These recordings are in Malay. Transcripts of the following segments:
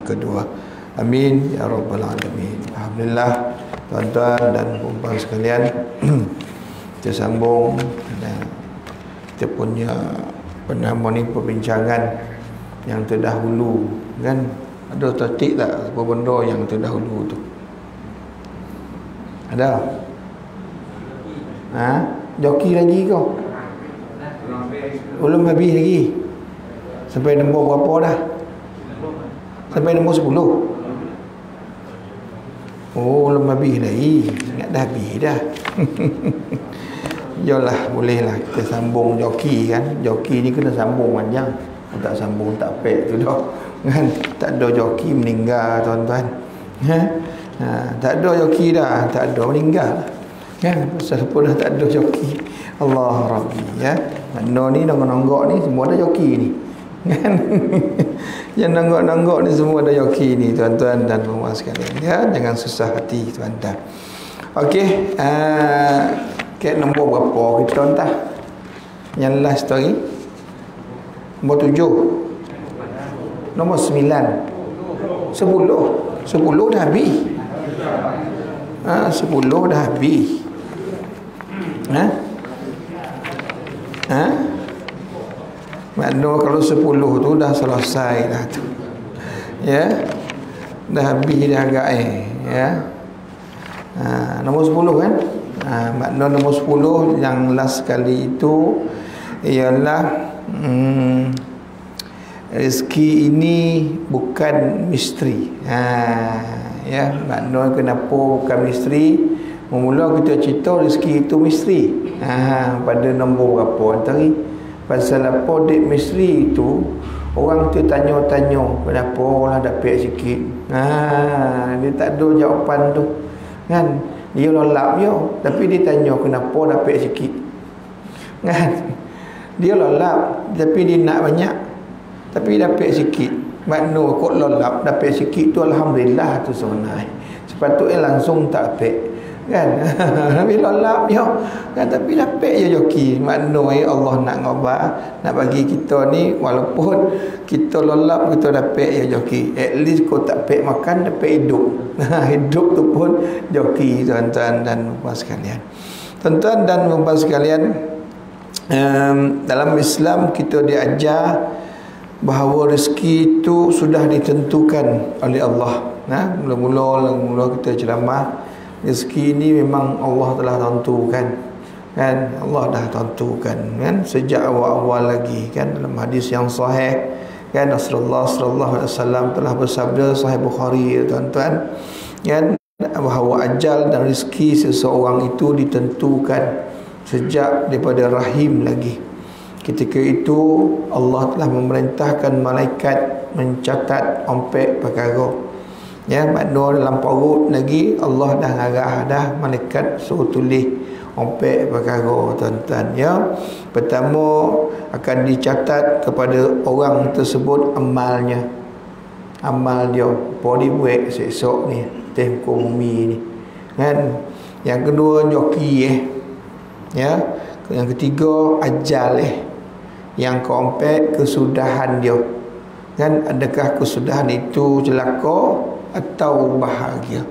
kedua. Amin ya rabbal alamin. Alhamdulillah tuan-tuan dan puan sekalian, kita sambung kita punya ni perbincangan yang terdahulu kan. Ada tertik tak apa benda yang terdahulu tu? Ada? Joki lagi kau? Belum habis lagi. Sampai nombor berapa dah? Sampai nombor 10. Oh, belum habis lagi. Ingat dah habis dah. Yalah, bolehlah kita sambung joki kan. Joki ni kena sambung panjang. Kalau tak sambung tak pek tu dah. Kan tak ada joki meninggal tuan-tuan. Tak ada joki dah, tak ada meninggal. Kan pasal apa dah tak ada joki. Allah Rabbi ya. Mana ni nonggok-nonggok ni semua ada joki ni. Kan yang nonggok-nonggok ni semua ada joki ni tuan-tuan dan puan sekalian ya. Jangan susah hati tuan-tuan. Okey, kat nombor berapa kita entah? Yang last tadi nombor 7, nombor 9, 10 dah habis. 10 dah habis. Makna kalau 10 tu dah selesai dah tu. Ya. Dah habis dah agak ya. Nombor 10 kan? Makna nombor 10 yang last kali itu ialah rezeki ini bukan misteri. Ya, makna kenapa bukan misteri? Mula kita cerita rezeki itu misteri. Pada nombor berapa tadi? Pasal apa dek misteri itu orang tu tanya-tanya kenapa orang dapat sikit. Dia tak ada jawapan tu. Kan? Dia lolap je, tapi dia tanya kenapa dapat sikit. Kan? Dia lolap tapi dia nak banyak. Tapi dapat sikit. Makna kok lolap dapat sikit tu alhamdulillah tu sebenarnya. Sepatutnya langsung tak dapat. Kan? Tapi lolap je. Kan? Tapi dapat je joki. Makna Allah nak ngobat, nak bagi kita ni walaupun kita lolap kita dapat je joki. At least kau tak dapat makan dapat hidup. Hidup tu pun joki tuan-tuan dan puan sekalian. Tuan-tuan dan puan sekalian, dalam Islam kita diajar bahawa rezeki itu sudah ditentukan oleh Allah. Mula-mula kita ceramah, rezeki ini memang Allah telah tentukan. Kan? Allah dah tentukan kan sejak awal-awal lagi kan, dalam hadis yang sahih kan Rasulullah sallallahu alaihi wasallam telah bersabda, sahih Bukhari tuan-tuan, kan, bahawa ajal dan rezeki seseorang itu ditentukan sejak daripada rahim lagi. Ketika itu Allah telah memerintahkan malaikat mencatat ompek perkara. Ya, makna dalam perut lagi Allah dah ngarah dah malaikat suruh tulis ompek perkara tuan-tuan ya. Pertama akan dicatat kepada orang tersebut amalnya. Amal dia apa dia buat esok ni atas muka bumi ni. Kan? Yang kedua joki ya. Yang ketiga ajal Yang keempat kesudahan dia. Kan, adakah kesudahan itu celaka atau bahagia?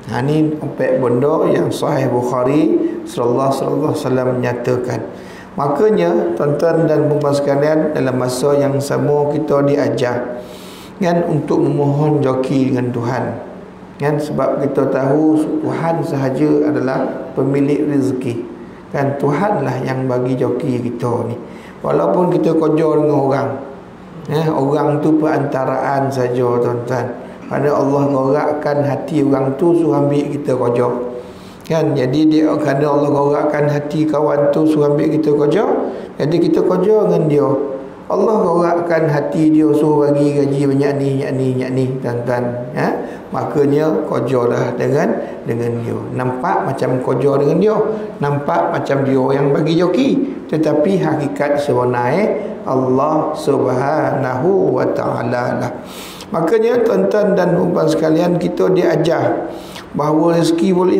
Ini empat benda yang sahih Bukhari sallallahu alaihi wasallam menyatakan. Makanya tuan-tuan dan puan sekalian, dalam masa yang sama kita diajar kan untuk memohon joki dengan Tuhan. Kan, sebab kita tahu Tuhan sahaja adalah pemilik rezeki. Kan, Tuhanlah yang bagi joki kita ni. Walaupun kita kerja dengan orang, orang tu perantaraan saja tuan-tuan. Pada Allah gerakkan hati orang tu suruh ambil kita kerja. Kan, jadi dia kerana Allah gerakkan hati kawan tu suruh ambil kita kerja, jadi kita kerja dengan dia. Allah gerakkan hati dia suruh bagi gaji banyak ni tuan-tuan. Makanya kerjalah dengan dia. Nampak macam kerja dengan dia, nampak macam dia yang bagi joki, tetapi hakikat sebenarnya Allah Subhanahu wa taala lah. Makanya tuan-tuan dan puan sekalian, kita diajar bahawa rezeki boleh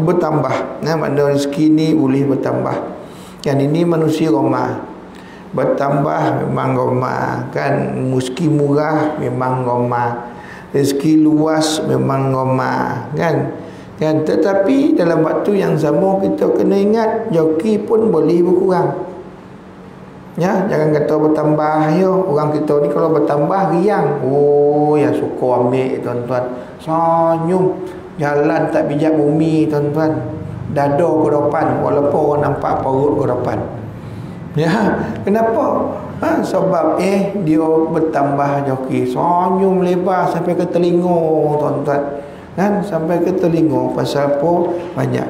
bertambah. Makna rezeki ni boleh bertambah. Yang ini manusia ramah. Bertambah memang ramah, kan, meski murah memang ramah. rezeki luas memang ngomah kan. Tetapi dalam waktu yang sama kita kena ingat joki pun boleh berkurang. Ya, jangan kata bertambah ya. Orang kita ni kalau bertambah riang. Oh, yang suka ambil tuan-tuan. Senyum. Jalan tak bijak bumi tuan-tuan. Dada ke depan walaupun orang nampak perut ke depan. Ya, kenapa? Sebab dia bertambah joki. Senyum lebar sampai ke telinga tuan-tuan. Kan sampai ke telinga pasal apa? Banyak.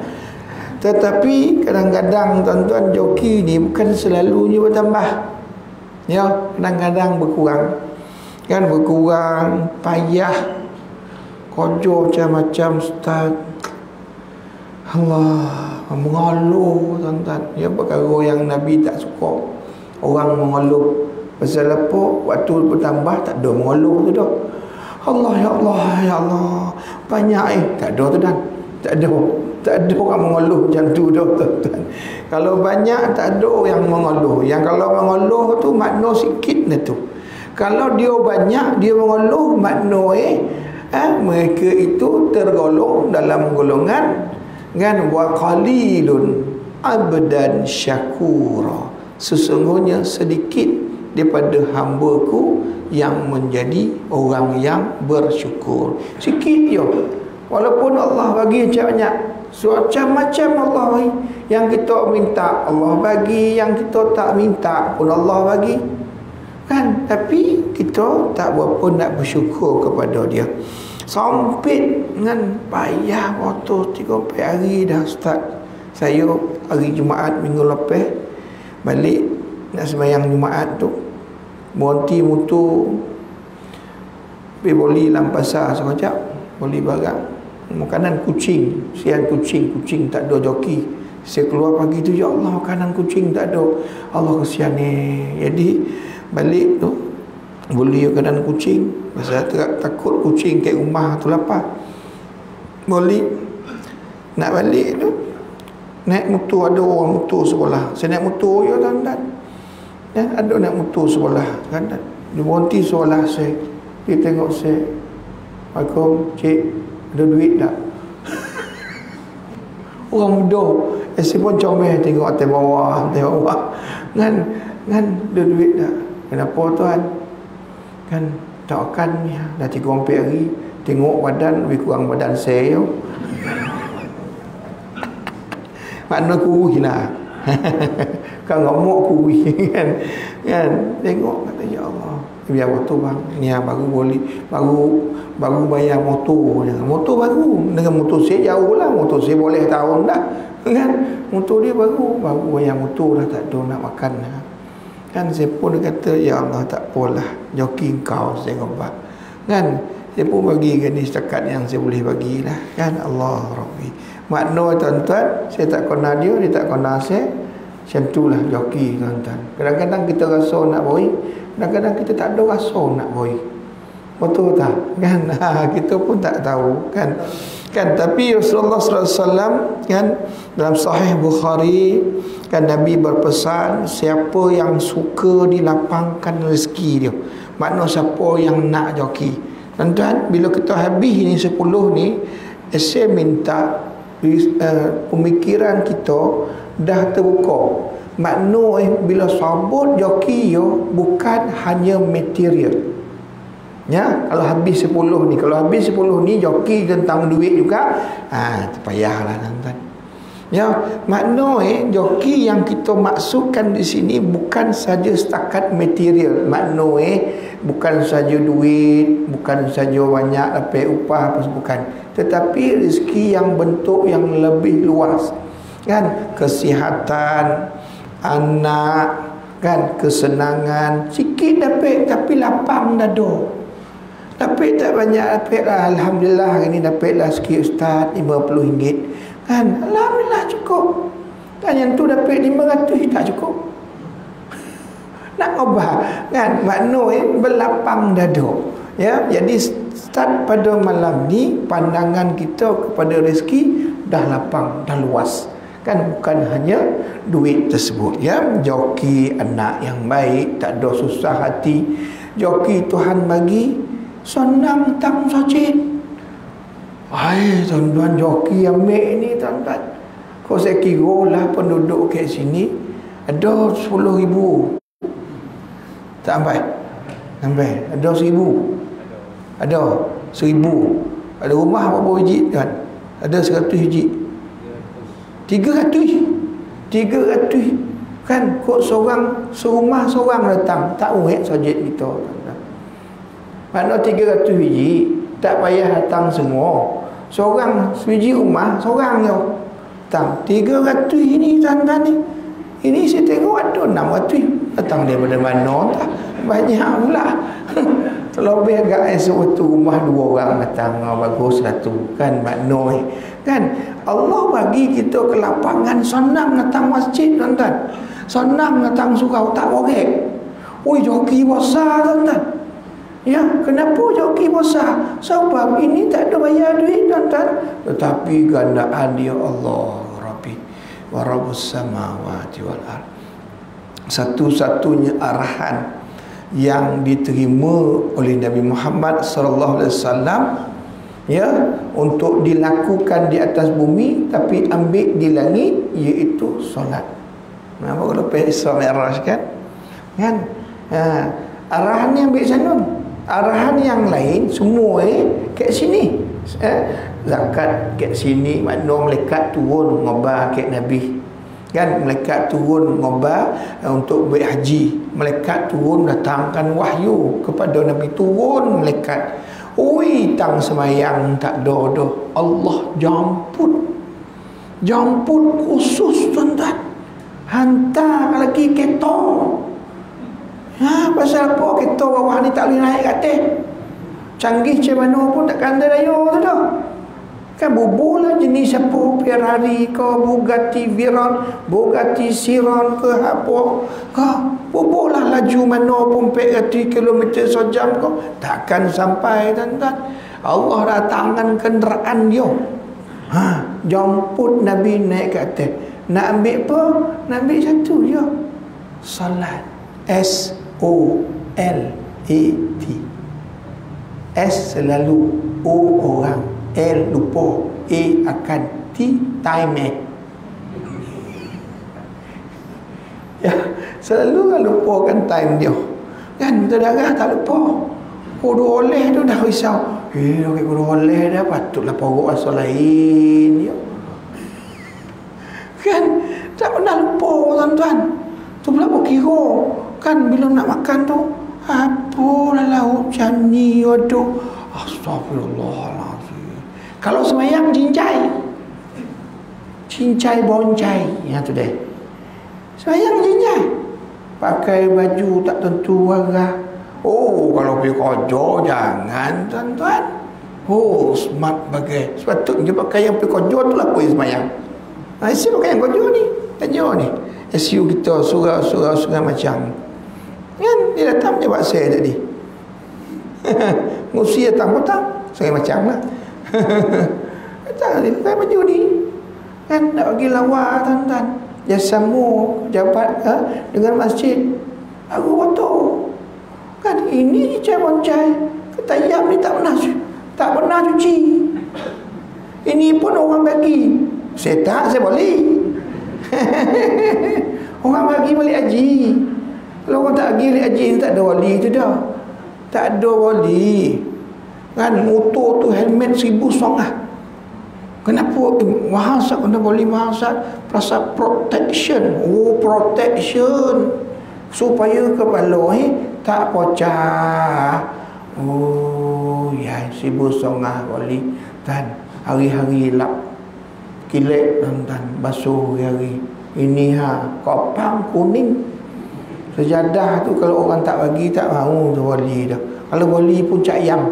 Tetapi kadang-kadang tuan-tuan joki ni bukan selalunya bertambah. Ya, kadang-kadang berkurang. Kan berkurang, payah. Kerja macam-macam ustaz. Allah, mengeluh tuan-tuan. Ya, perkara yang Nabi tak suka. Orang mengeluh. Pasal apa? Waktu bertambah tak ada mengeluh tu dah. Allah, ya Allah, ya Allah. Banyak tak ada tu dan. Tak ada orang mengeluh macam tu dah tuan-tuan. Kalau banyak tak ada yang mengeluh. Yang kalau mengeluh tu makna sikit dah tu. Kalau dia banyak dia mengeluh makna mereka itu tergolong dalam golongan kan wa qalilun abdan syakura. Sesungguhnya sedikit daripada hamba-Ku yang menjadi orang yang bersyukur. Sikit je. Walaupun Allah bagi banyak, macam-macam Allah bagi. Yang kita minta Allah bagi, yang kita tak minta pun Allah bagi. Kan? Tapi kita tak berapa nak bersyukur kepada dia. Sempit dengan payah waktu 3-4 hari dah ustaz. Saya hari Jumaat minggu lepas balik nak sembahyang Jumaat tu, berhenti motor pergi beli dalam pasar sekejap, beli barang makanan kucing. Sian kucing tak ada joki. Saya keluar pagi tu, ya Allah makanan kucing tak ada. Allah kesian ni. Jadi balik tu beli makanan kucing. Pasal takut kucing kat rumah tu lapar. Beli nak balik tu naik motor, ada orang motor sebelah. Saya naik motor je tuan-tuan. Ada naik motor sebelah kan. Dia berhenti sebelah saya. Dia tengok saya. Assalamualaikum, cik, ada duit tak? Orang muda. Saya pun comel tengok atas bawah. Kan ada duit tak? Kenapa tuan? Kan takkan ni dah 3-4 hari. Tengok badan lebih kurang badan saya. Makna kurus lah. Kan ngamuk kurus kan. Tengok kata ya Allah. Biar motor bang. Ni baru boleh baru bayar motor. Motor baru. Dengan motor saya jauh lah. Motor saya boleh tahun dah. Kan? Motor dia baru bayar motor dah, tak ada nak makan dah. Kan saya pun kata ya Allah tak apalah. Joki kau saya ngobat. Kan? Saya pun bagi ni setakat yang saya boleh bagilah. Kan Allah Rabbi. Makna tuan-tuan, saya tak kena dia tak kena saya. Macam itulah joki tuan-tuan. Kadang-kadang kita rasa nak boi, kadang-kadang kita tak ada rasa nak boi. Betul tak? Kan? Kita pun tak tahu kan. Tapi Rasulullah SAW kan dalam Sahih Bukhari kan Nabi berpesan, siapa yang suka dilapangkan rezeki dia. Makna siapa yang nak joki. Tuan-tuan, bila kita habis ni 10 ni, saya minta pemikiran kita dah terbuka. Makna bila sabut joki yo bukan hanya material. Ya, kalau habis 10 ni, joki tentang duit juga, terpayahlah tuan-tuan. Ya, makna joki yang kita maksudkan di sini bukan saja setakat material. Makna bukan saja duit, bukan saja banyak dapat upah apa bukan. Tetapi rezeki yang bentuk yang lebih luas. Kan? Kesihatan, anak, kan, kesenangan, sikit dapat tapi lapang dada. Dapat tak banyak dapat lah. Alhamdulillah hari ni dapat lah sikit ustaz, RM50. Kan? Alhamdulillah cukup. Dan yang tu dapat 500 tak cukup. Nak ubah kan? Makna berlapang dada. Ya, jadi start pada malam ni pandangan kita kepada rezeki dah lapang, dah luas. Kan bukan hanya duit tersebut ya. Joki anak yang baik, tak ada susah hati. Joki Tuhan bagi senang tang masjid. Hai tuan-tuan, joki ambil ni tuan-tuan. Kau saya kira lah penduduk kat sini ada 10,000. Tak sampai? Sampai. Ada 1,000. Ada 1,000. Ada rumah berapa biji kan? Ada 100 biji. 300. 300 kan, kok seorang serumah seorang datang tak uik sajid kita. Mana 300 biji, tak payah datang semua. Seorang sebiji rumah, seorang je datang. 300 ini tuan-tuan ni. Ini saya tengok ada 600. Datang daripada mana tak? Banyak pula. Terlebih agak satu rumah 2 orang datang. Bagus satu kan makna kan. Allah bagi kita kelapangan, senang datang masjid tuan-tuan. Senang datang surau, tak borek. Oi, joki besar tuan-tuan. Ya, kenapa joki besar? Sebab ini tak ada bayar duit tuan-tuan. Tetapi gandaan dia Allah Rabbi wa Rabbus samawati wal ard. Satu-satunya arahan yang diterima oleh Nabi Muhammad sallallahu alaihi wasallam, ya, untuk dilakukan di atas bumi tapi ambil di langit, iaitu solat. Nampak kalau Isra Mi'raj kan? Arahan yang ambil sana. Arahan yang lain semua kat sini. Zakat kat sini, makna malaikat turun ngobar kat Nabi. Kan, malaikat turun ngobar untuk buat haji. Malaikat turun datangkan wahyu kepada Nabi, turun malaikat. Oi, tang semayang tak ada dah. Allah jemput khusus tuan-tuan. Hantar lagi kereta. Pasal apa kereta bawah ni tak boleh naik kat atas? Canggih macam mana pun takkan ada daya tu dah. Kan bubuh lah jenis apa, Ferrari ke, Bugatti Veyron, Bugatti Chiron ke apa ke, bubuh lah laju mana pun 400 km sejam ke, takkan sampai tuan-tuan. Allah datangkan kenderaan dia, jemput Nabi naik ke atas. Nak ambil apa? Nak ambil satu je, salat. S-O-L-A-T. S selalu, O orang, L lupa, A akan, T time. Ya, selalu kan lupakan time dia. Kan saudara tak lupa. Kudu oleh tu dah risau. Kudu oleh dah, patutlah porok asal lain dia. Kan tak pernah lupa tuan-tuan. Tu pula berkira kan bila nak makan tu, apalah lauk macam ni, aduh, astagfirullahaladzim. Kalau semayang cincai boncai, ya tu deh. Semayang cincai, pakai baju tak tentu warna. Oh, kalau pergi kerja jangan tuan-tuan. Oh, smart bagai. Sepatutnya pakai yang pergi kerja tu lah pergi semayang. Saya pakai yang kerja ni, kerja ni. SU kita surau macam kan, dia datang dia buat saya tadi. Ngusi datang petang, saya macam lah. Datang dia pakai baju ni kan, nak bagi lawa tuan-tuan. Dia sama jabat dengan masjid. Aku foto kan, ini cai boncai ketayam ni tak pernah cuci. Ini pun orang bagi, saya tak, saya boleh. Orang bagi balik haji. Kalau orang tak pergi haji, tak ada wali tu dah. Tak ada wali. Kan motor tu helmet 1,000 Kenapa? Mahal sat, kena beli mahal sat. Perasaan protection. Oh, protection. Supaya kepala tak pecah. Oh, ya, 1,000 wali. Dan hari-hari lap. Kilat dan basuh hari. Ini kopang kuning. Sejadah tu kalau orang tak bagi, tak mahu tu wali dah. Kalau wali pun cak ayam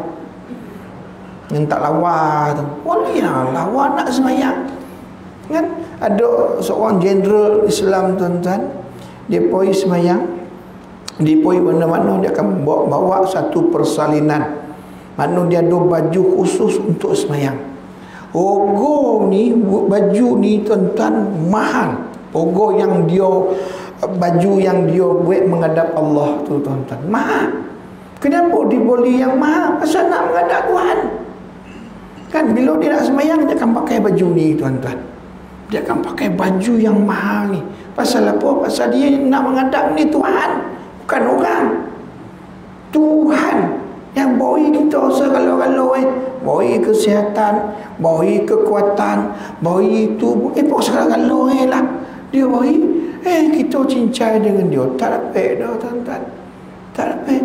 yang tak lawa tu, wali lah lawa nak semayang kan. Ada seorang jenderal Islam tuan-tuan, dia pergi semayang, dia pergi mana-mana, dia akan bawa satu persalinan, mana dia ada baju khusus untuk semayang. Ogo ni, baju ni tuan-tuan mahal. Ogo yang dia, baju yang dia buat menghadap Allah tu tuan-tuan, mahal. Kenapa diboli yang mahal? Pasal nak menghadap Tuhan. Kan bila dia nak sembahyang, dia akan pakai baju ni, tuan-tuan. Dia akan pakai baju yang mahal ni. Pasal apa? Pasal dia nak menghadap ni Tuhan, bukan orang. Tuhan yang beri kita segala-galanya, beri kesihatan, beri kekuatan, beri tubuh, segala-galanya lah dia beri. Kita cincai dengan dia, tak dapat dah, tuan-tuan, tak dapat.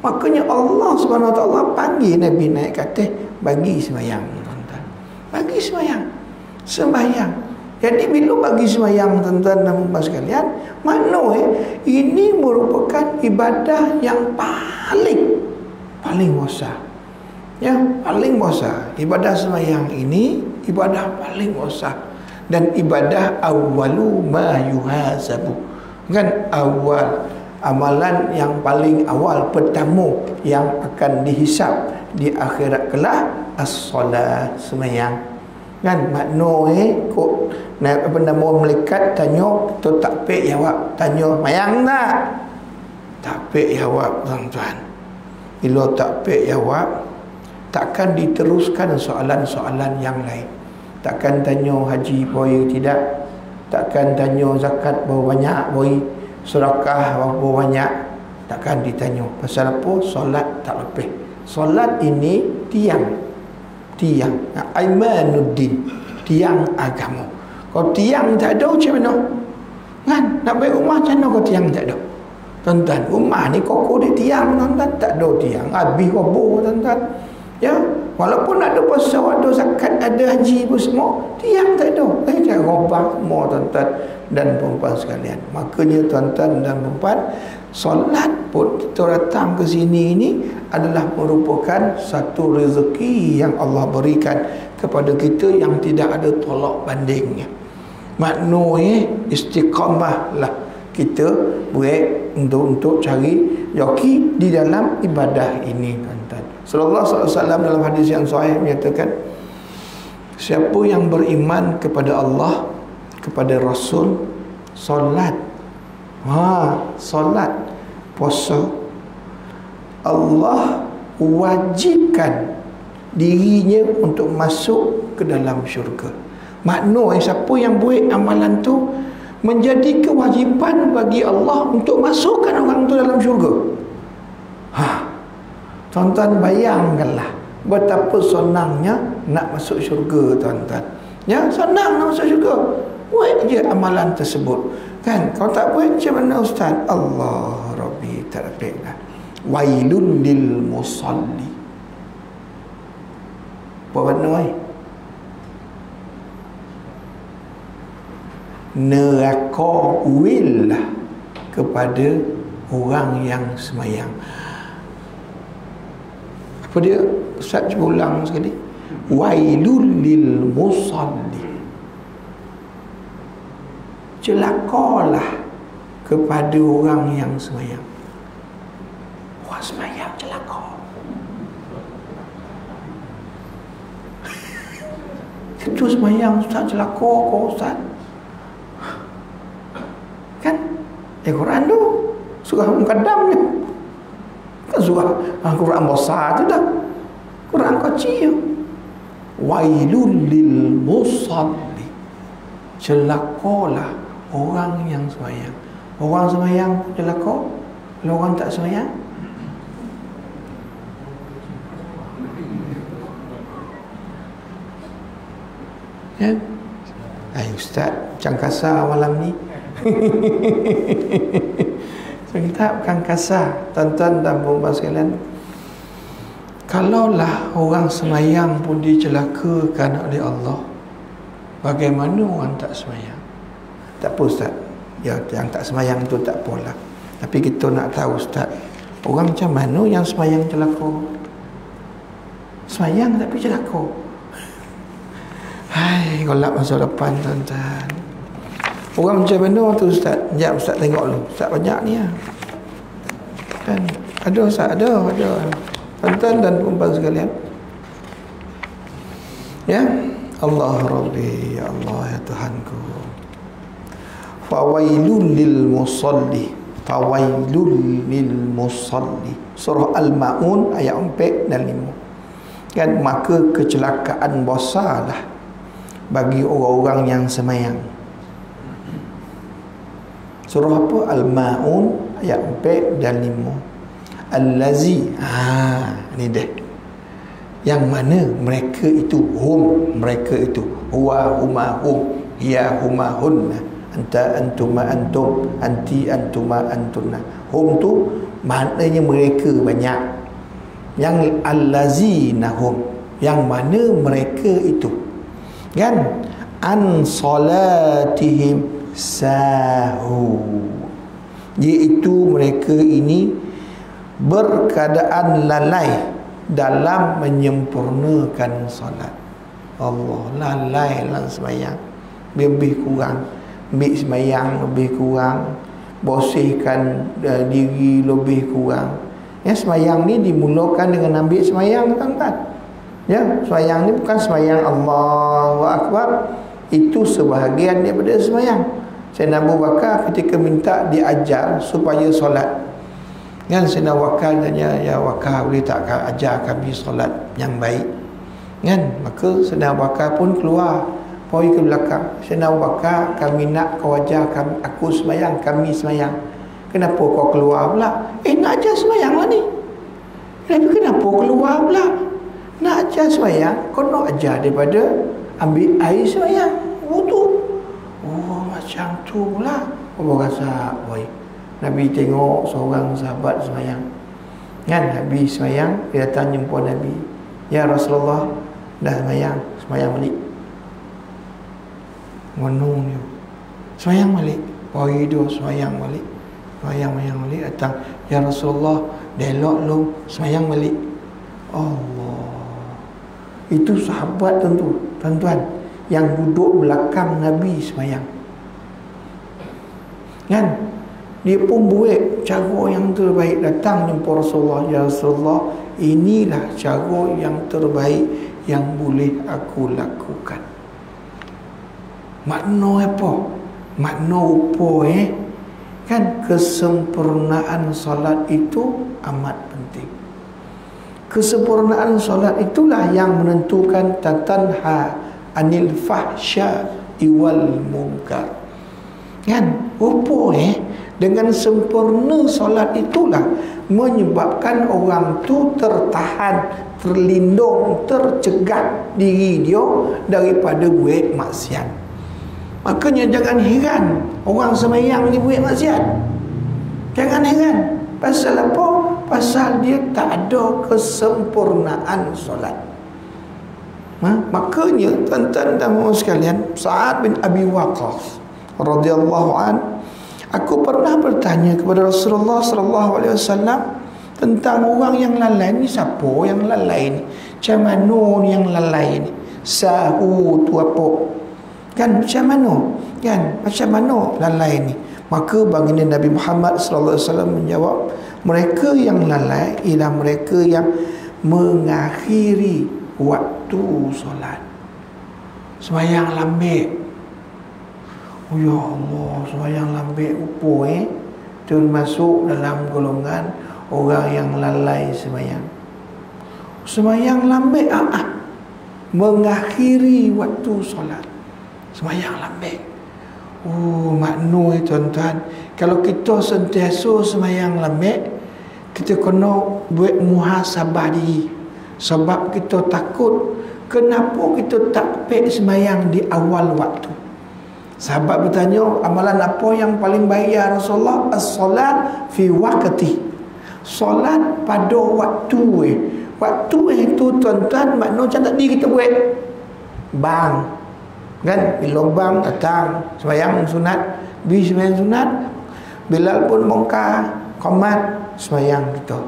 Makanya Allah SWT panggil Nabi naik ke atas, bagi sembahyang, tuan-tuan, bagi sembahyang, sembahyang. Jadi bila bagi sembahyang, tuan-tuan dan puan sekalian, makna ini merupakan ibadah yang paling besar. Ya, paling besar. Ibadah sembahyang ini ibadah paling besar dan ibadah awwalu ma yuhasabu. Kan awal amalan yang paling awal pertama yang akan dihisap di akhirat kelak as-solat, sembahyang. Kan makna kok apa nama malaikat tanya tu tak pek jawab, tanya mayang tak pek jawab, tuan-tuan. Bila tak pek jawab, takkan diteruskan soalan-soalan yang lain. Takkan tanya haji boleh tidak, takkan tanya zakat berapa banyak boleh, sedekah berapa banyak, takkan ditanya. Pasal apa? Solat tak lepas. Solat ini tiang Aimanuddin, tiang agama. Kalau tiang tak ada macam mana? Kan nak baik rumah macam mana kalau tiang tak ada? Tuan-tuan, rumah ni kokoh dia tiang, tuan-tuan, tak ada tiang, habis roboh, tuan-tuan. Ya, walaupun ada puasa, ada zakat, ada haji pun semua, tiang tak ada. Jangan robah semua, tuan-tuan dan perempuan sekalian. Makanya tuan-tuan dan perempuan, solat pun kita datang ke sini ini adalah merupakan satu rezeki yang Allah berikan kepada kita yang tidak ada tolak bandingnya. Maknanya istiqamah lah kita buat untuk cari joki di dalam ibadah ini, tuan-tuan. Sallallahu alaihi wasallam dalam hadis yang sahih menyatakan, siapa yang beriman kepada Allah, kepada Rasul, solat, solat, puasa, Allah wajibkan dirinya untuk masuk ke dalam syurga. Makna siapa yang buat amalan tu menjadi kewajipan bagi Allah untuk masukkan orang tu dalam syurga. Tuan-tuan bayangkanlah betapa senangnya nak masuk syurga, tuan-tuan. Ya, senang nak masuk syurga. Buat je amalan tersebut. Kan, kalau tak buat macam mana ustaz? Allah Rabbi, tak dapat dah. Wailun lil musalli. Apa makna neraka will kepada orang yang semayang. Apa dia? Ustaz cuba ulang sekali. Wailul lil musalli. Celakalah kepada orang yang semayang. Orang semayang celaka. Kita semayang Ustaz celaka kau Ustaz. Kan Quran tu surah Muqaddam ni, kan surah Quran besar tu dah, Quran kecil. Wailul lil musalli, celakalah orang yang semayang. Orang semayang celaka, kalau orang tak semayang ya. Ustaz macam kasar malam ni. Kita bukan kasar, tuan-tuan dan puan-puan sekalian. Kalaulah orang semayang pun dicelakakan oleh Allah, bagaimana orang tak semayang? Tak apa Ustaz, ya, yang tak semayang tu tak apalah. Tapi kita nak tahu Ustaz, orang macam mana yang semayang celaka? Semayang tapi celaka. Hai, golak masa depan, tuan-tuan. Orang macam mana tu Ustaz? Sekejap Ustaz tengok dulu. Ustaz banyak ni lah. Kan? Ada Ustaz? Ada. Tuan-tuan dan perempuan sekalian. Ya? Allah Rabbi, ya Allah, ya Tuhanku. Fawailun lil musalli. fawailul lil musalli. Surah Al-Maun ayat 4 dan 5. Kan, maka kecelakaan besarlah bagi orang-orang yang semayang. Surah apa? Al-Maun ayat 4 dan 5. Allazi, ni dah, yang mana mereka itu, hum, mereka itu, huwa huma hum, hiya huma hunna, anta antuma antum, anti antuma antunna. Hum tu maknanya mereka banyak. Yang allazina hum, yang mana mereka itu, kan, an salatihim sahu, iaitu mereka ini berkeadaan lalai dalam menyempurnakan solat. Allah, lalai dalam semayang, lebih kurang, ambil semayang lebih kurang, bersihkan diri lebih kurang. Ya, semayang ni dimulakan dengan ambil semayang, tuan-tuan. Ya, semayang ni bukan semayang Allahu Akbar, itu sebahagian daripada semayang. Sayyidina Abu Bakar ketika minta diajar supaya solat, kan, Sayyidina Abu Bakar tanya, ya Bakar, boleh tak ajar kami solat yang baik? Kan, maka Sayyidina Abu Bakar pun keluar, pergi ke belakang. Sayyidina Abu Bakar, kami nak kau ajar kami, aku semayang, kami semayang. Kenapa kau keluar pula? Nak ajar semayang lah ni. Tapi kenapa keluar pula? Nak ajar semayang, kau nak ajar daripada ambil air semayang, wudu. Oh, macam tu pula. Apa rasa, boy? Nabi tengok seorang sahabat semayang, kan, Nabi semayang, dia datang jumpa Nabi, ya Rasulullah, dah semayang, semayang balik. Menung dia, semayang balik, pagi dia semayang balik, semayang balik, datang, ya Rasulullah, delok lu, semayang balik. Allah, itu sahabat tentu, tuan-tuan, yang duduk belakang Nabi semayang, kan, dia pun buat cara yang terbaik, datang jumpa Rasulullah, ya Rasulullah, inilah cara yang terbaik yang boleh aku lakukan. Makna apa? Makna rupa, kan, kesempurnaan solat itu amat penting. Kesempurnaan solat itulah yang menentukan tatanha anil fahsya iwal munkar. Kan, rupa, dengan sempurna solat itulah menyebabkan orang tu tertahan, terlindung, tercegat diri dia daripada buat maksiat. Makanya jangan heran orang semayang ni buat maksiat. Jangan heran. Pasal apa? Pasal dia tak ada kesempurnaan solat. Makanya tuan-tuan dan puan sekalian, Sa'ad bin Abi Waqqas radhiyallahu an, aku pernah bertanya kepada Rasulullah sallallahu alaihi wasallam tentang orang yang lalai ni. Siapa yang lalai ni? Macam mana ni yang lalai ni? Sahu tu apa? Kan, macam mana? Kan, macam mana lalai ni? Maka baginda Nabi Muhammad sallallahu alaihi wasallam menjawab, mereka yang lalai ialah mereka yang mengakhiri waktu solat. Sembahyang lambat. Oh ya Allah, sembahyang lambat rupa, termasuk dalam golongan orang yang lalai sembahyang. Sembahyang lambat, mengakhiri waktu solat, sembahyang lambat. Oh, makna tuan-tuan, kalau kita sentiasa sembahyang lambat, kita kena buat muhasabah diri. Sebab kita takut, kenapa kita tak pek sembahyang di awal waktu? Sahabat bertanya, amalan apa yang paling baik ya Rasulullah? As-salat fi waqti. Solat pada waktu. Waktu itu tuan-tuan, makna macam tadi kita buat bang, kan, bila bang datang sembahyang sunat, sembahyang sunat, Bilal pun bongkar qamat sembahyang kita.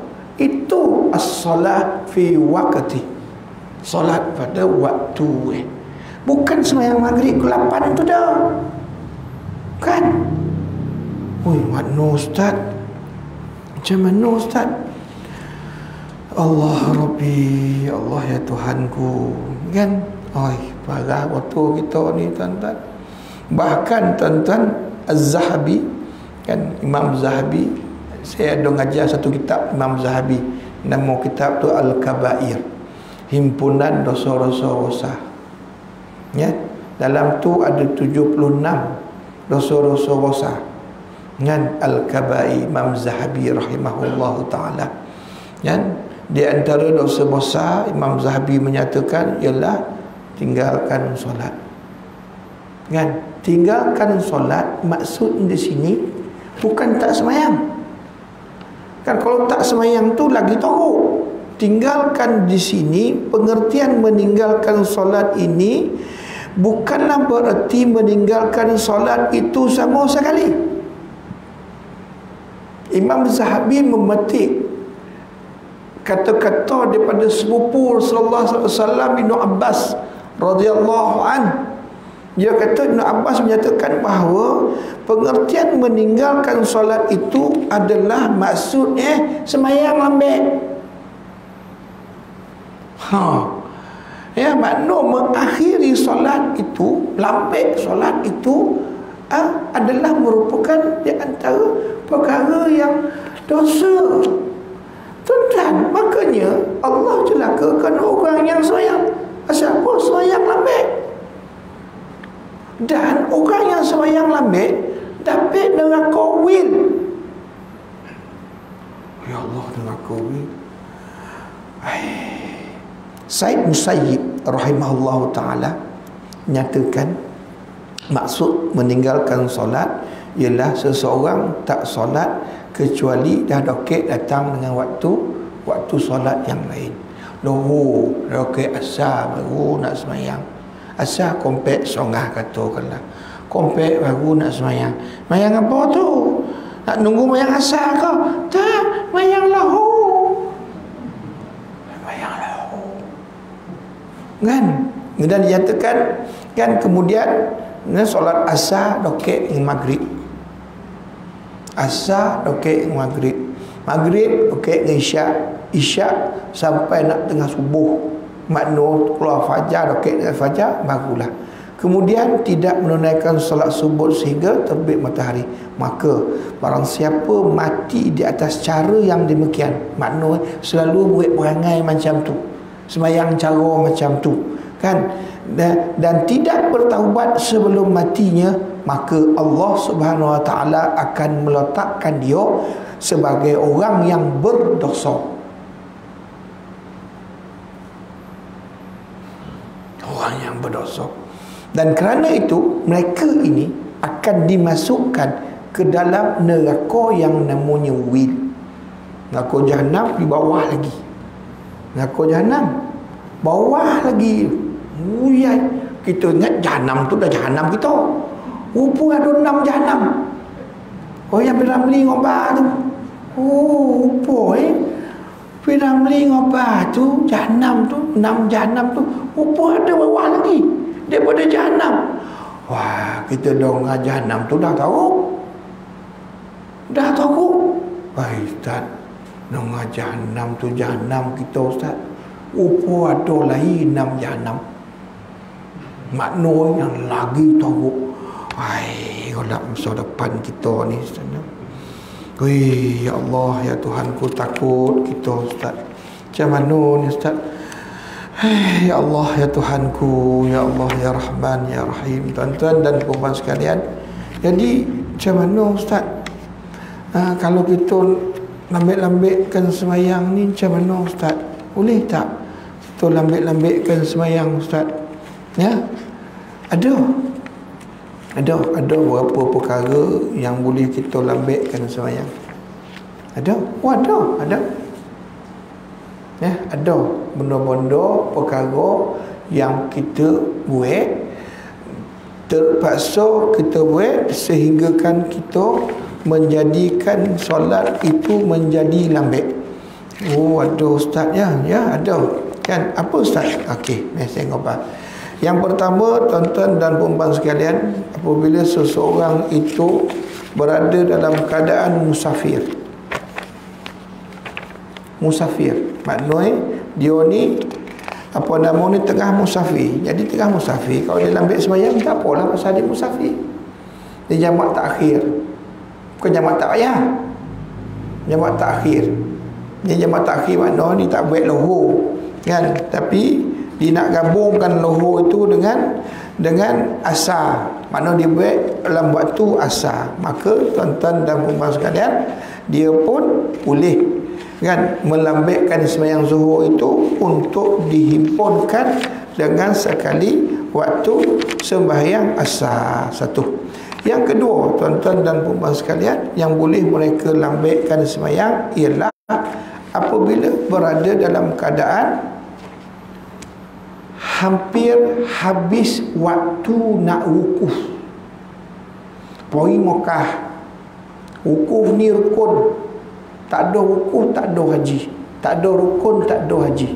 Itu as-salat fi waqti. Solat pada waktu. Bukan sembahyang maghrib ke 8 tu dah. Kan? Oi, makna ustaz? Macam mana ustaz? Allah Rabbi, Allah ya Tuhanku. Kan? Oi, parah waktu kita ni tuan-tuan. Bahkan tuan-tuan, Az-Zahabi Kan Imam Zahabi, saya ada ngajar satu kitab Imam Zahabi, nama kitab tu Al-Kabair, himpunan dosa-dosa besar. Ya, dalam tu ada 76 dosa-dosa besar. Dengan Al-Kabair Imam Zahabi rahimahullahu taala. Kan di antara dosa besar Imam Zahabi menyatakan ialah tinggalkan solat. Kan tinggalkan solat maksud di sini bukan tak semayang. Kan kalau tak semayang tu lagi teruk. Tinggalkan di sini, pengertian meninggalkan solat ini bukanlah bererti meninggalkan solat itu sama sekali. Imam Zahabi memetik kata-kata daripada sepupu Rasulullah SAW Ibn Abbas radhiyallahu an. Dia kata, Ibn Abbas menyatakan bahawa pengertian meninggalkan solat itu adalah maksudnya semayang lambat. Ya, makna mengakhiri solat itu, lambat solat itu adalah merupakan di antara perkara yang dosa. Tuan-tuan, makanya Allah celakakan orang yang semayang. Asal apa semayang lambat? Dan orang yang semayang lambat dapat neraka wil. Ya Allah, neraka wil. Said Musayyib rahimahullahu ta'ala nyatakan maksud meninggalkan solat ialah seseorang tak solat kecuali dah dokek datang dengan waktu solat yang lain. Loh, dokek asar baru nak semayang. Asal kompek songah katakanlah. Kompek baru nak semayang. Mayang apa tu? Nak nunggu mayang asar ke? Tak, mayang lahu. Mayang lahu. Kan? Dan dinyatakan kan kemudian solat asar dokek dengan maghrib. Asar dokek dengan maghrib. Maghrib dokek dengan isyak. Isyak sampai nak tengah subuh. Makna keluar fajar, dokek dengan fajar, barulah. Kemudian tidak menunaikan solat subuh sehingga terbit matahari. Maka barang siapa mati di atas cara yang demikian, makna selalu buat perangai macam tu, semayang cara macam tu, kan, dan tidak bertaubat sebelum matinya, maka Allah Subhanahu Wa Taala akan meletakkan dia sebagai orang yang berdosa. Orang yang berdosa. Dan kerana itu mereka ini akan dimasukkan ke dalam neraka yang namanya wil. Neraka Jahannam di bawah lagi. Neraka Jahannam bawah lagi. Uyai, kita ingat Jahannam tu dah Jahannam kita. Rupa ada 6 Jahannam. Oh, yang Piramli ngobat tu. Oh, rupa Piramli ngobat tu Jahannam tu, 6 Jahannam tu. Rupa ada bawah lagi daripada Jahannam. Wah, kita dengar Jahannam tu dah tahu. Dah tahu. Baik Ustaz, dengar Jahannam tu Jahannam kita Ustaz. Rupa ada lagi 6 Jahannam. Makna yang lagi tahu. Hai, golak masa depan kita ni Ustaz. Wih, ya Allah, ya Tuhanku, takut kita Ustaz. Macam mana ni Ustaz? Ya Allah, ya Tuhanku, ya Allah, ya Rahman, ya Rahim. Tuan-tuan dan puan sekalian, jadi macam mana Ustaz? Kalau kita lambik-lambikkan semayang ni macam mana Ustaz? Boleh tak kita lambik-lambikkan semayang Ustaz? Ya, ada beberapa perkara yang boleh kita lambikkan semayang. Ada. Ya, ada benda-benda perkara yang kita buat, terpaksa kita buat sehinggakan kita menjadikan solat itu menjadi lambat. Oh, ada Ustaz ya, ada. Kan apa Ustaz? Okey, saya ngobat. Yang pertama, tuan-tuan dan puan-puan sekalian, apabila seseorang itu berada dalam keadaan musafir. Musafir, maknanya dia ni apa nama ni tengah musafir. Jadi tengah musafir, kalau dia lambat sembahyang tak apalah pasal dia musafir. Dia jamak takhir. Bukan jamak tak payah. Jamak takhir. Ni jamak takhir makna ni tak buat lohor kan, tapi dia nak gabungkan lohor itu dengan asar. Makna dia buat dalam waktu asar. Maka tuan-tuan dan puan sekalian, dia pun boleh kan melambaikan sembahyang zuhur itu untuk dihimpunkan dengan sekali waktu sembahyang asar. Satu. Yang kedua, tuan-tuan dan puan sekalian, yang boleh mereka lambaikan sembahyang ialah apabila berada dalam keadaan hampir habis waktu nak wukuf. Pergi Mekah, wukuf ni rukun. Tak ada wukuf, tak ada haji. Tak ada rukun, tak ada haji.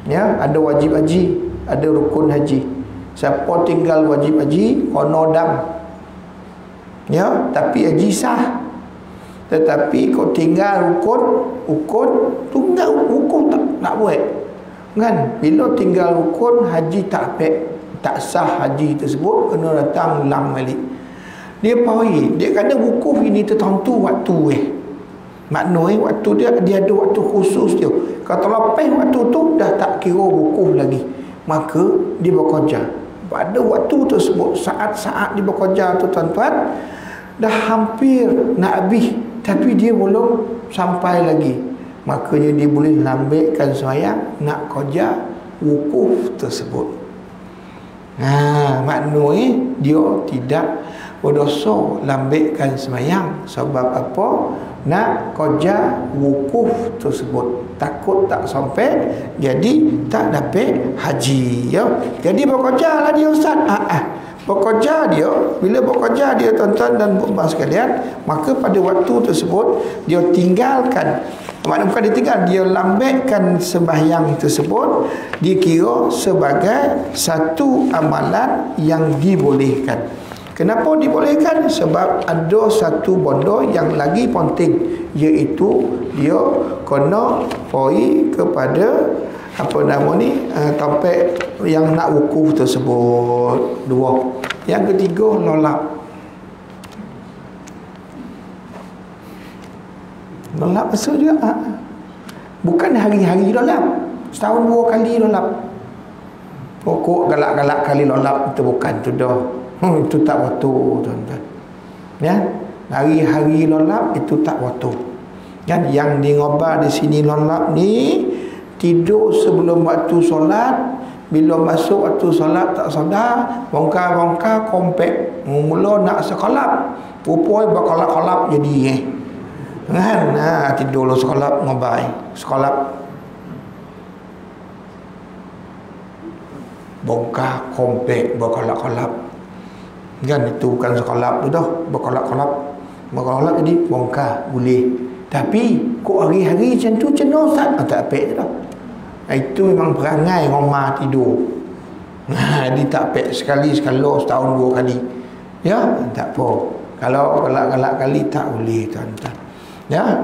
Ya, ada wajib haji, ada rukun haji. Siapa tinggal wajib haji, kono dam. Ya, tapi haji sah. Tetapi kau tinggal rukun tunggal rukun tak nak buat. Kan? Bila tinggal rukun, haji tak sah haji tersebut, kena datang ulang balik. Dia pergi, dia kata wukuf ini tertentu waktu maknanya waktu dia ada waktu khusus dia. Kalau lepas waktu tu dah tak kira wukuf lagi, maka dia bekerja. Pada waktu tersebut, saat-saat dia bekerja tu tuan-tuan, dah hampir nak habis, tapi dia belum sampai lagi. Makanya dia boleh lambaikan sembahyang nak kerja wukuf tersebut. Maknanya dia tidak berdosa lambaikan sembahyang. Sebab apa? Nak kerja wukuf tersebut. Takut tak sampai, jadi tak dapat haji. Ya? Jadi bekerja lah dia Ustaz. Bekerja dia, bila bekerja dia tuan-tuan dan puan sekalian, maka pada waktu tersebut dia tinggalkan, maknanya bukan dia tinggal, dia lambaikan sembahyang tersebut, dikira sebagai satu amalan yang dibolehkan. Kenapa dibolehkan? Sebab ada satu benda yang lagi penting, iaitu dia kena pergi kepada tempat yang nak wukuf tersebut. Dua. Yang ketiga, lolap. Lolap besar juga. Bukan hari-hari lolap, setahun 2 kali lolap. Pokok galak-galak kali lolap itu bukan, itu dah. Itu tak waktu, tuan-tuan. Ya, hari-hari lolap itu tak waktu. Kan yang di ngobar di sini lolap ni, tidur sebelum waktu solat, bila masuk waktu solat tak sadar, bongkar-bongkar kompek, mula nak sekolap, rupanya berkolap-kolap jadi kan, tidur lo sekolap ngobai, sekolap bongkar kompek berkolap-kolap. Kan itu bukan sekolap tu dah, berkolap-kolap. Berkolap jadi bongkar, boleh. Tapi kok hari-hari macam tu jenuh Ustaz? Tak apa dah. Itu memang perangai rumah tidur. Dia tak pek sekali-sekala, setahun 2 kali. Ya, tak apa. Kalau galak-galak kali tak boleh tuan-tuan. Ya.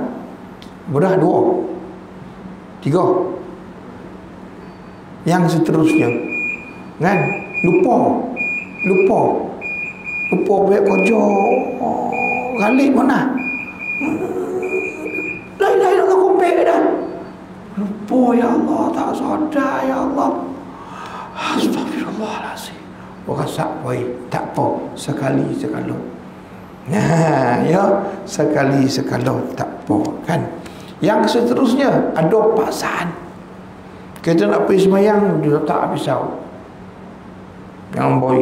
Mudah 2. 3. Yang seterusnya. Kan? Lupa buat kerja. Galik mana? Lain-lain nak kompek dah. Lupa ya Allah, tak sadar ya Allah. Astagfirullahalazim. Berasa baik, tak apa, sekali-sekala. Ya, sekali-sekala tak apa kan. Yang seterusnya ada paksaan. Kita nak pergi sembahyang, dia tak pisau. Yang boy.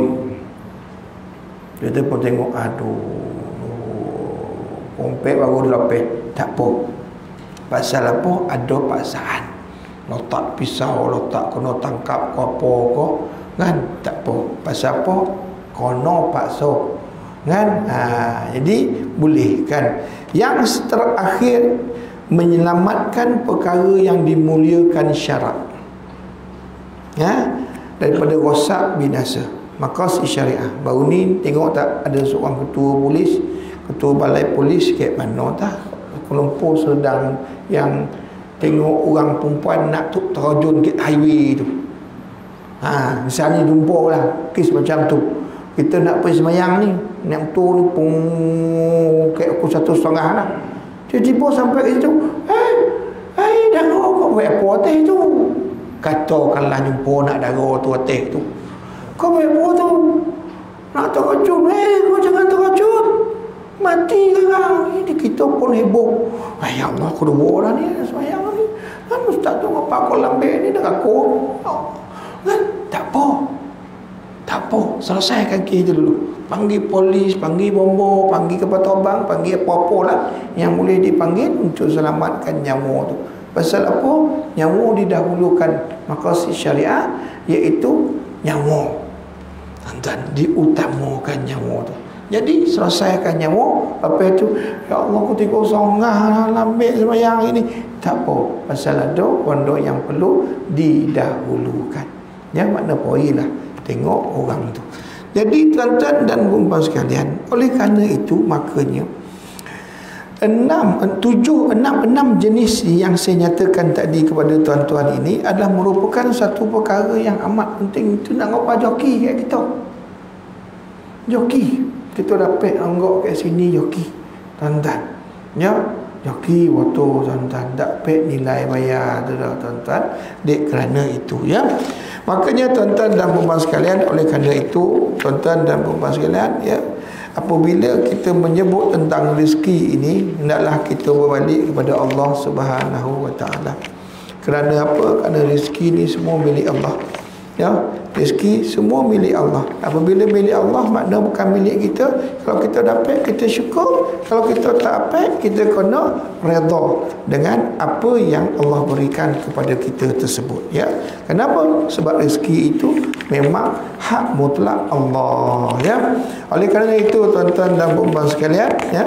Dia pun tengok, kompek baru lapis, tak apa. Pasal apa? Ada paksaan. Letak pisau, letak kena tangkap ke apa ke, kan? Tak apa. Pasal apa? Kena paksa. Kan? Jadi boleh kan. Yang terakhir, menyelamatkan perkara yang dimuliakan syarak. Daripada rosak binasa. Maqasid syariah. Baru ni tengok tak ada seorang ketua polis, ketua balai polis kat mana tak? Kuala Lumpur sedang yang tengok orang perempuan nak terjun ke highway tu. Misalnya jumpa lah kes macam tu. Kita nak pergi semayang ni, nak tu ni pun kayak aku 1.5 lah. Tiba-tiba sampai ke situ, dah kau buat apa atas tu? Katakanlah jumpa nak darah tu atas tu. Kau buat apa tu? Nak terkejut. Kau jangan terkejut. Mati sekarang. Ini kita pun heboh. Ya Allah, aku dah buat orang ni semayang ni. Kan ustaz tu apa kau lambai ni dengan aku? Kan? Tak apa, selesaikan kes je dulu. Panggil polis, panggil bomba, panggil kepala bang, panggil apa-apa lah yang boleh dipanggil untuk selamatkan nyawa tu. Pasal apa? Nyawa didahulukan maqasid syariah, iaitu nyawa. Dan diutamakan nyawa tu. Jadi selesaikan nyawa. Apa itu? Ya Allah, aku 3 lah lambat semayang ini. Tak apa, pasal ada benda yang perlu didahulukan. Ya, makna poin lah. Tengok orang tu. Jadi tuan-tuan dan puan sekalian, oleh kerana itu makanya 6 jenis yang saya nyatakan tadi kepada tuan-tuan ini adalah merupakan satu perkara yang amat penting. Itu nak ngapa joki kat kita. Joki. Kita dapat anggap kat sini joki. Tuan-tuan. Ya, joki waktu tuan-tuan dapat nilai bayar tu dah tuan-tuan. Dek kerana itu ya. Makanya tuan-tuan dan puan sekalian, oleh kerana itu tuan-tuan dan puan sekalian ya, apabila kita menyebut tentang rezeki ini, hendaklah kita berbalik kepada Allah Subhanahu wa taala. Kerana apa? Kerana rezeki ini semua milik Allah. Ya, rezeki semua milik Allah. Apabila milik Allah, makna bukan milik kita. Kalau kita dapat, kita syukur. Kalau kita tak dapat, kita kena redha dengan apa yang Allah berikan kepada kita tersebut. Ya, kenapa? Sebab rezeki itu memang hak mutlak Allah. Ya, oleh kerana itu tuan-tuan dan puan sekalian, ya,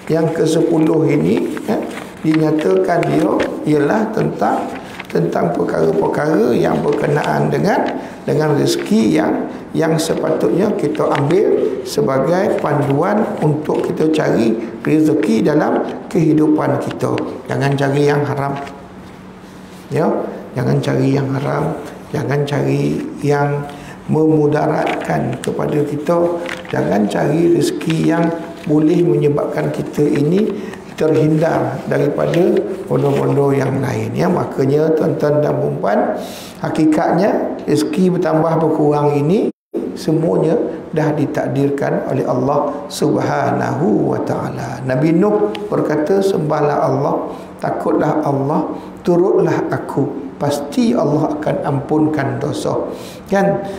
yang ke-10 ini ya, dinyatakan dia ialah tentang perkara-perkara yang berkenaan dengan rezeki yang sepatutnya kita ambil sebagai panduan untuk kita cari rezeki dalam kehidupan kita. Jangan cari yang haram. Ya, jangan cari yang haram, jangan cari yang memudaratkan kepada kita, jangan cari rezeki yang boleh menyebabkan kita ini terhindar daripada bodoh-bodoh yang lain. Ya, makanya tuan-tuan dan puan, hakikatnya rezeki bertambah berkurang ini semuanya dah ditakdirkan oleh Allah Subhanahu wa taala. Nabi Nuh berkata, sembahlah Allah, takutlah Allah, turutlah aku, pasti Allah akan ampunkan dosa. Kan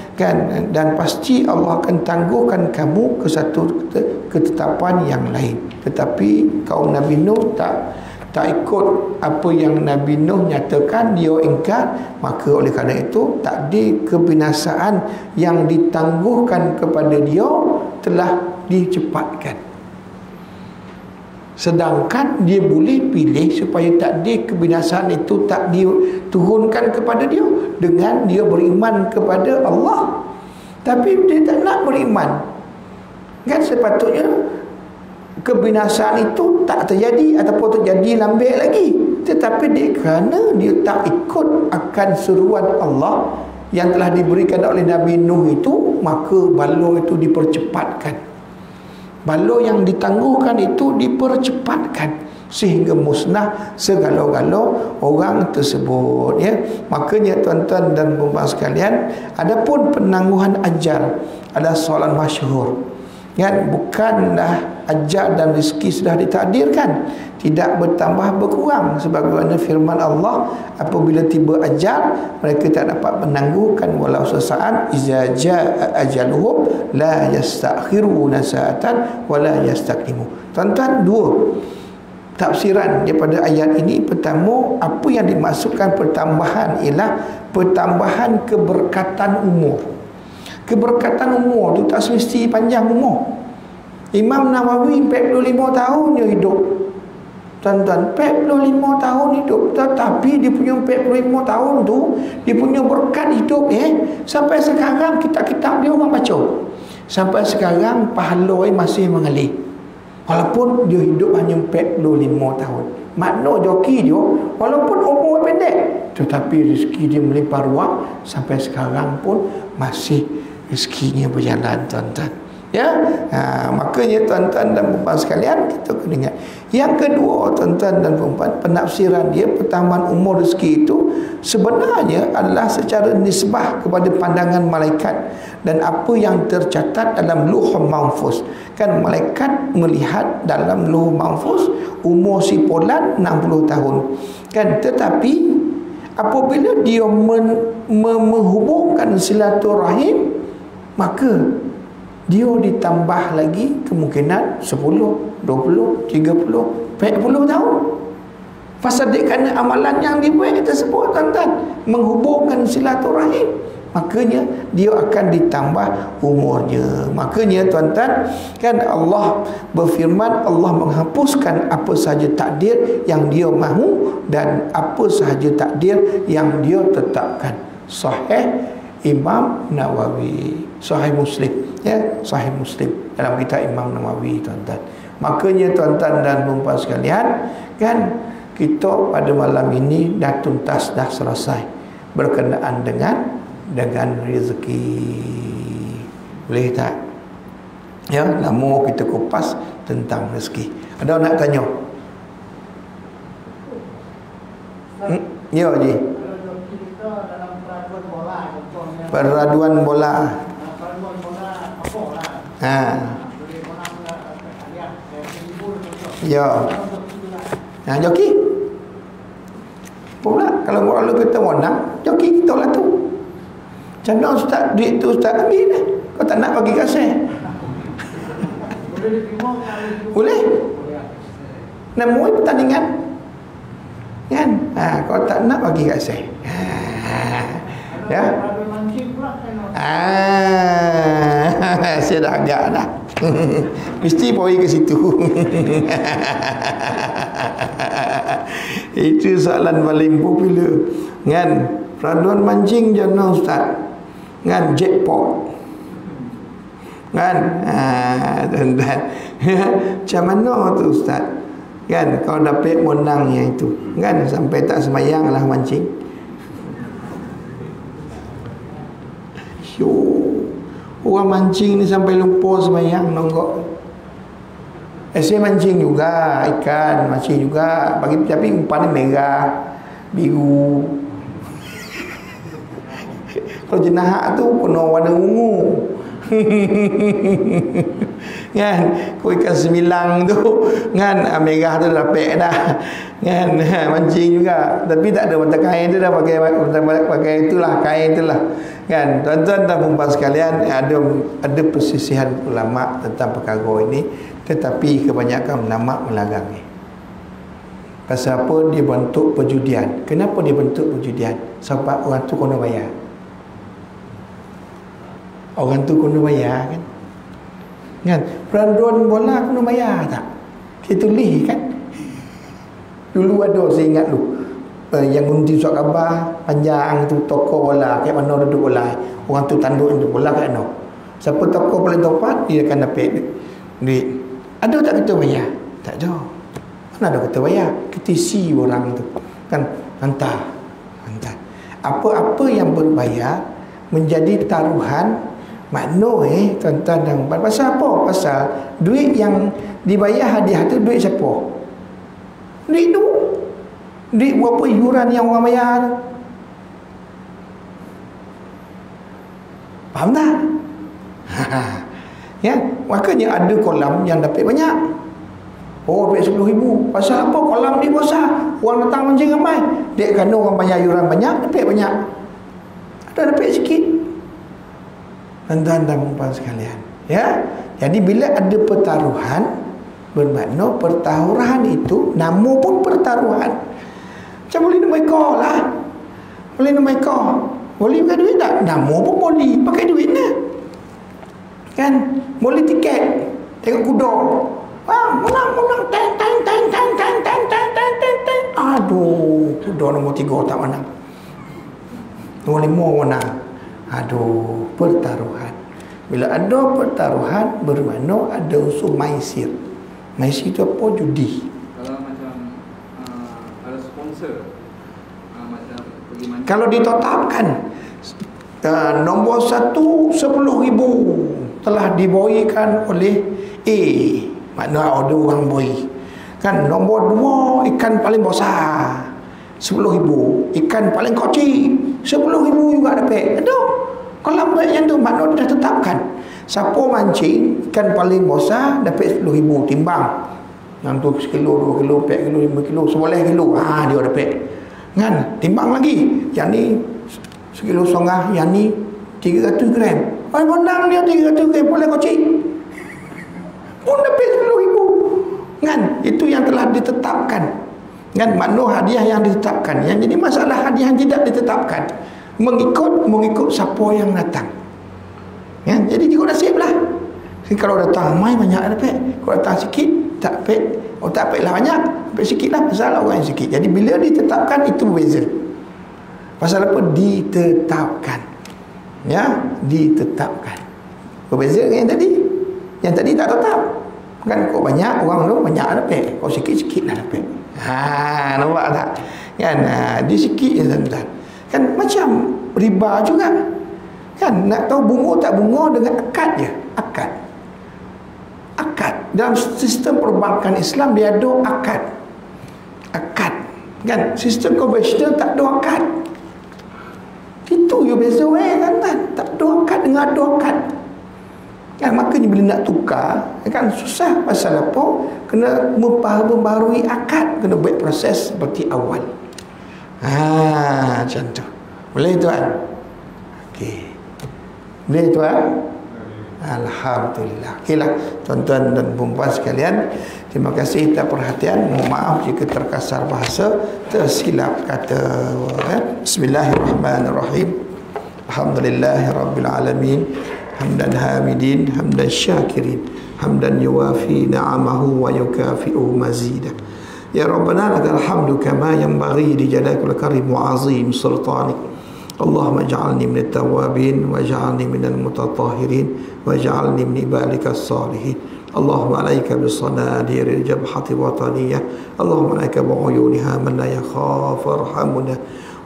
dan pasti Allah akan tangguhkan kamu ke satu ketetapan yang lain. Tetapi kaum Nabi Nuh tak ikut apa yang Nabi Nuh nyatakan, dia ingkar. Maka oleh kerana itu takdir kebinasaan yang ditangguhkan kepada dia telah dicepatkan. Sedangkan dia boleh pilih supaya takdir kebinasaan itu tak diturunkan kepada dia dengan dia beriman kepada Allah. Tapi dia tak nak beriman. Kan sepatutnya kebinasaan itu tak terjadi ataupun terjadi lambat lagi. Tetapi kerana dia tak ikut akan seruan Allah yang telah diberikan oleh Nabi Nuh itu, maka bala itu dipercepatkan. Bala yang ditangguhkan itu dipercepatkan sehingga musnah segala-gala orang tersebut. Ya, makanya tuan-tuan dan puan sekalian, adapun penangguhan ajal adalah soalan masyhur. Kan, bukanlah ajal dan rezeki sudah ditakdirkan tidak bertambah berkurang, sebagaimana firman Allah, apabila tiba ajal mereka tak dapat menangguhkan walau sesaat. Iza jaa ajaluhum la yastakhiruna sa'atan wa la yastaqdimu. Tuan-tuan, dua tafsiran daripada ayat ini. Pertama, apa yang dimaksudkan pertambahan ialah pertambahan keberkatan umur. Keberkatan umur tu tak semesti panjang umur. Imam Nawawi 45 tahun dia hidup. Tuan-tuan, 45 tahun hidup, tetapi dia punya 45 tahun tu dia punya berkat hidup sampai sekarang kitab-kitab dia orang baca. Sampai sekarang pahala masih mengalir. Walaupun dia hidup hanya 45 tahun. Makna joki dia walaupun umur pendek, tetapi rezeki dia melimpah ruah sampai sekarang pun masih rezekinya berjalan, tuan-tuan. Ya, makanya tuan-tuan dan puan sekalian, kita kena ingat. Yang kedua, tuan-tuan dan puan, penafsiran dia pertambahan umur rezeki itu sebenarnya adalah secara nisbah kepada pandangan malaikat dan apa yang tercatat dalam Lauhul Mahfuz. Kan malaikat melihat dalam Lauhul Mahfuz umur si Fulan 60 tahun. Kan, tetapi apabila dia menghubungkan silaturahim, maka dia ditambah lagi kemungkinan 10, 20, 30, 40 tahun. Pasal dia kerana amalan yang dibuat tersebut, tuan-tuan, menghubungkan silaturahim, makanya dia akan ditambah umurnya. Makanya tuan-tuan, kan Allah berfirman, Allah menghapuskan apa sahaja takdir yang dia mahu dan apa sahaja takdir yang dia tetapkan. Sahih Imam Nawawi, Sahih Muslim, ya, Sahih Muslim dalam kitab Imam Nawawi, tuan-tuan. Makanya tuan-tuan dan puan sekalian, kan kita pada malam ini dah tuntas, dah selesai berkenaan dengan rezeki. Boleh tak? Ya, lama kita kupas tentang rezeki. Ada nak tanya? Ya, Haji. Peraduan bola. Ya. Joki. Pula kalau bola kita menang, joki kita lah tu. Macam mana ustaz, duit tu ustaz ambil dah. Kau tak nak bagi kasih. Boleh. Namanya pertandingan. Kan? Kau tak nak bagi kasih. Ya. Saya dah agak dah. Mesti pergi ke situ. Itu soalan paling popular. Kan? Peraduan mancing jana ustaz. Kan? Jackpot. Kan? Tuan-tuan. Macam mana tu ustaz? Kan? Kau dapat menangnya itu. Kan? Sampai tak semayang lah mancing. Orang mancing ni sampai lupa semayang nonggok. Saya mancing juga, ikan mancing juga, tapi umpan ni merah, biru. Kalau jenahak tu kena warna ungu. Kan, kau ikan semilang tu kan, merah tu dah dapat dah. Kan, mancing juga, tapi tak ada mata kain tu dah, pakai itulah, kain itulah. Kan, tuan-tuan dan puan sekalian, ada persisihan ulama tentang perkara ini, tetapi kebanyakan ulama melarang ni. Pasal apa? Dia bentuk perjudian. Kenapa dia bentuk perjudian? Sebab orang tu kena bayar. Orang tu kena bayar, kan? Kan? Peraduan bola kena bayar tak? Kita tulis, kan? Dulu ada, saya ingat dulu, yang gunting surat khabar panjang tu, toko bola kat mana duduk bola, orang tu tanduk untuk bola kat mana, siapa toko paling tepat dia akan dapat duit. Ada tak kita bayar? Tak ada. Mana ada kita bayar? Kita isi orang tu, kan, hantar. Apa-apa yang berbayar menjadi taruhan makna, tuan-tuan dan puan. Pasal apa? Pasal duit yang dibayar hadiah tu duit siapa? Duit tu, duit berapa iuran yang orang bayar tu. Faham tak? Ya, makanya ada kolam yang dapat banyak. Oh, dapat 10,000. Pasal apa? Kolam ni besar, orang datang mancing ramai. Dia kerana orang bayar iuran banyak, dapat banyak. Ada dapat sikit. Tuan-tuan dan puan sekalian, ya. Jadi bila ada pertaruhan, bermakna pertaruhan itu nama pun pertaruhan. Macam boleh nama ekor lah, boleh nama ekor, boleh pakai duit tak? Nama pun boleh pakai duit lah, kan? Boleh tiket tengok kuda, menang teng. Aduh, kuda nombor 3 tak menang, nombor 5 menang. Aduh, pertaruhan. Bila ada pertaruhan, bermakna ada unsur maisir. Maisir itu apa? Judi. Kalau macam ada sponsor, macam pergi mancing. Kalau ditetapkan Nombor 1 10,000 telah diboikan oleh A, makna ada orang boi kan. Nombor 2 ikan paling besar 10,000, ikan paling kecil 10,000 juga dapat. Aduh, kalau yang tu makna dah tetapkan siapa mancing ikan paling besar dapat 10,000 timbang. Yang tu 1 kilo, 2 kilo, 4 kilo, 5 kilo, 11 kilo, dia dapat kan. Timbang lagi, yang ni 1,5 kilo, yang ni 300 gram. Menang dia 300 gram paling kecil pun dapat 10,000 kan. Itu yang telah ditetapkan kan, makna hadiah yang ditetapkan. Yang jadi masalah hadiah yang tidak ditetapkan, mengikut siapa yang datang kan. Jadi ikut nasib lah. Kalau datang ramai banyak dapat, kalau datang sikit tak dapat. Tak dapat lah banyak, dapat sikit lah, masalah orang yang sikit. Jadi bila ditetapkan itu berbeza. Pasal apa? Ditetapkan, ya, ditetapkan. Berbeza dengan yang tadi. Yang tadi tak tetap kan. Kau banyak, orang tu banyak dapat, kau sikit-sikit lah dapat. Nampak tak kan? Dia sikit je tuan-tuan kan. Macam riba juga kan. Nak tahu bunga tak bunga dengan akad je. Akad dalam sistem perbankan Islam dia ada akad kan. Sistem konvensional tak ada akad. Itu je beza kan. Tak ada akad dengan ada akad kan. Makanya bila nak tukar kan susah. Pasal apa? Kena membaharui akad, kena buat proses seperti awal. Macam tu. Boleh tuan? Okey. Boleh tuan? Alhamdulillah. Okeylah tuan-tuan dan puan-puan sekalian, terima kasih atas perhatian. Mohon maaf jika terkasar bahasa, tersilap kata. Bismillahirrahmanirrahim. Alhamdulillahirabbil alamin. Hamdan hamidin, hamdan syakirin, hamdan yuwafi na'amahu wa yukafi'u mazidah. Ya Rabbana lakal hamdu kama yanbaghi li jalalil karim wa azim sultanik. Allahumma ij'alni minat tawabin waj'alni minal mutatahhirin waj'alni min ibadikas salihin. Allahumma alaika bisanadiri jabhati wataniyah. Allahumma alaika bi'uyuniha man la yakhaf warhamna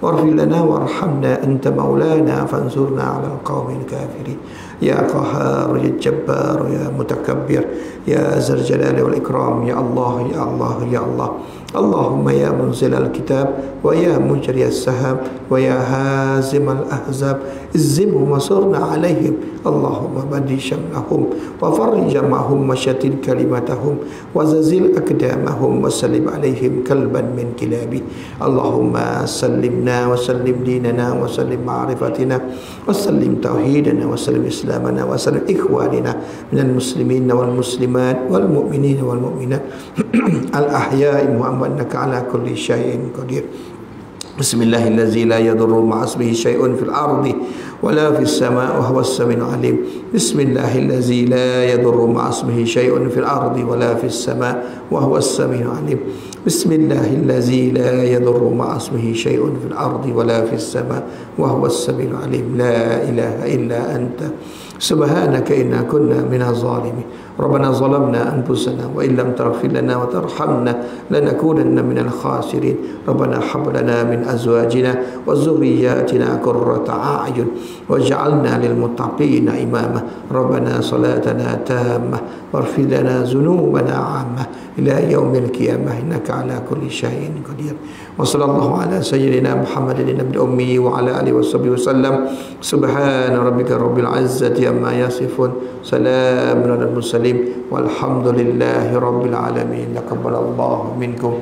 warfir lana warhamna anta maulana fansurna 'alal qaumil kafirin. Ya Qahhar, ya Jabbar, ya Mutakabbir, ya Zal Jalali wal Ikram, ya Allah, ya Allah, ya Allah. Allahumma ya munzil al-kitab wa ya mujri as-sahab wa ya hazim al-ahzab izzimhum wa surna alaihim. Allahumma badi syam'ahum wa farrij jam'ahum wa syatil kalimatahum wa zazil akdamahum wa sallim alaihim kalban min kilabi. Allahumma sallimna wa sallim dinana wa sallim ma'rifatina wa sallim tauhidana wa sallim islamana wa sallim ikhwanina minal muslimin wal muslimat wal mu'minin wal mu'minat al-ahya'i innaka ala kulli syai'in qadir. Bismillahirrahmanirrahim. La yadurru ma'asmihi syai'un fil ardi wala fis sama'i wa huwas samiul alim. Bismillahirrahmanirrahim. La yadurru ma'asmihi syai'un fil ardi wala fis sama'i wa huwas samiul alim. Bismillahirrahmanirrahim. La yadurru ma'asmihi syai'un fil ardi wala fis sama'i wa huwas samiul alim. La ilaha illa anta subhanaka inna kunna minaz zalimin. Rabbana zalamna anfusana wa illam taghfir lana wa tarhamna lanakunanna minal khasirin. Rabbana hab lana min azwajina wa dhurriyyatina qurrata a'yun waj'alna lil muttaqina imama. Rabbana salatana tammah waghfir lana dhunubana 'amma ila yaumil qiyamah innaka ala kulli syai'in qadir. Wa sallallahu ala sayyidina Muhammadin nabiyil ummi wa ala alihi washabbihi wasallam. Subhana rabbika rabbil izzati amma yasifun. Salamun alal mursalin walhamdulillahi rabbil alamin. Taqabbalallahu minkum.